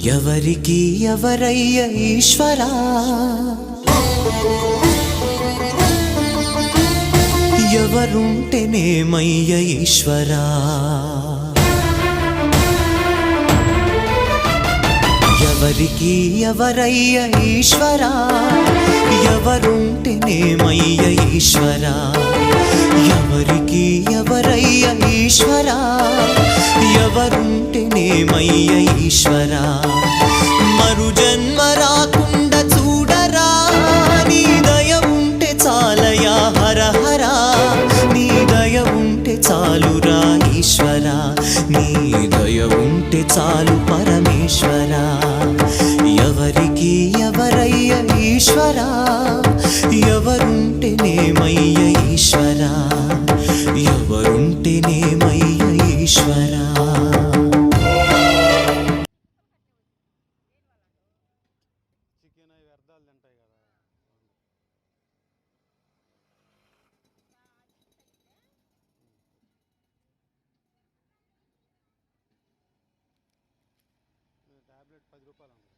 ఎవరికి ఎవరయ్య ఈశ్వరా, ఎవరుంటేనేమయ్య ఈశ్వరా, ఎవరికి ఎవరయ్య ఈశ్వరా, ఎవరుంటేనేమయ్య ఈశ్వరా, ఎవరికి ఎవరయ్య ఈశ్వరా, ఎవరుంటేనేమయ్య ఈశ్వరా, మరు జన్మ రాకుండా చూడరా, నీ దయ ఉంటే చాలయా హర హర, నీ దయ ఉంటే చాలురా ఈశ్వరా, నీ దయ ఉంటే చాలు పరమేశ్వరా, ఎవరికి ఎవరయ్య ఈశ్వరా, ఎవరుంటేనేమయ్య ఈశ్వరా, ఎవరుంటేనేమయ్య ఈశ్వరా. చికెన్ అవి వ్యర్థాలు తింటాయి కదా, టాబ్లెట్ 10 రూపాయలు ఉంది.